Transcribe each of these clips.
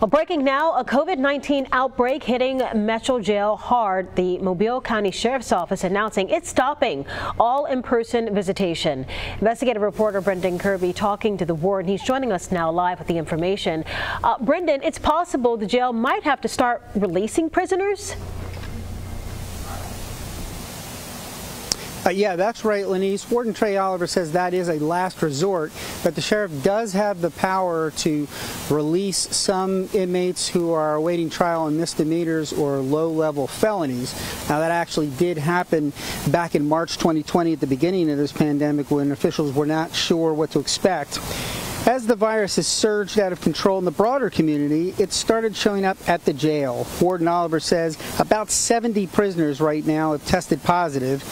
Well, breaking now, a COVID-19 outbreak hitting Metro Jail hard. The Mobile County Sheriff's Office announcing it's stopping all in-person visitation. Investigative reporter Brendan Kirby talking to the warden. He's joining us now live with the information. Brendan, it's possible the jail might have to start releasing prisoners? Yeah, that's right, Lenise. Warden Trey Oliver says that is a last resort, but the sheriff does have the power to release some inmates who are awaiting trial on misdemeanors or low-level felonies. Now, that actually did happen back in March 2020 at the beginning of this pandemic when officials were not sure what to expect. As the virus has surged out of control in the broader community, it started showing up at the jail. Warden Oliver says about 70 prisoners right now have tested positive.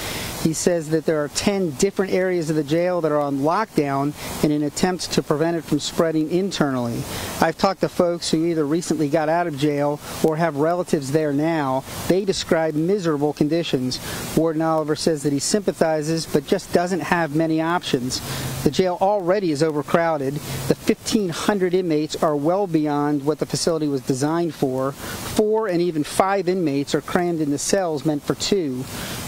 He says that there are 10 different areas of the jail that are on lockdown in an attempt to prevent it from spreading internally. I've talked to folks who either recently got out of jail or have relatives there now. They describe miserable conditions. Warden Oliver says that he sympathizes but just doesn't have many options. The jail already is overcrowded. The 1,500 inmates are well beyond what the facility was designed for. 4 and even 5 inmates are crammed into cells meant for 2.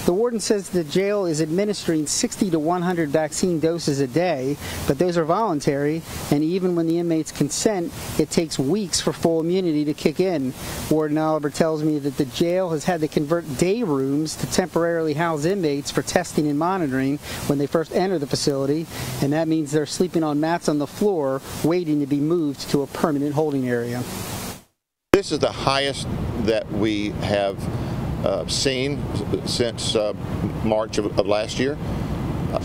The warden says the jail is administering 60 to 100 vaccine doses a day, but those are voluntary, and even when the inmates consent, it takes weeks for full immunity to kick in. Warden Oliver tells me that the jail has had to convert day rooms to temporarily house inmates for testing and monitoring when they first enter the facility, and that means they're sleeping on mats on the floor waiting to be moved to a permanent holding area. This is the highest that we have seen since March of last year,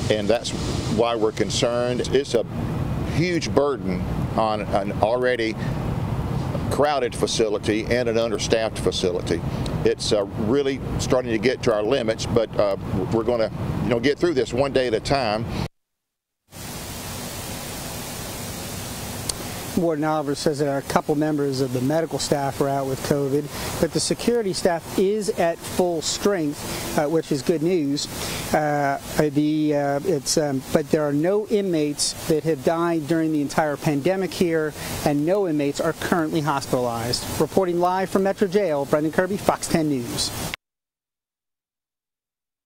and that's why we're concerned. It's a huge burden on an already crowded facility and an understaffed facility. It's really starting to get to our limits, but we're going to get through this one day at a time. Warden Oliver says that a couple members of the medical staff are out with COVID, but the security staff is at full strength, which is good news. But there are no inmates that have died during the entire pandemic here, and no inmates are currently hospitalized. Reporting live from Metro Jail, Brendan Kirby, Fox 10 News.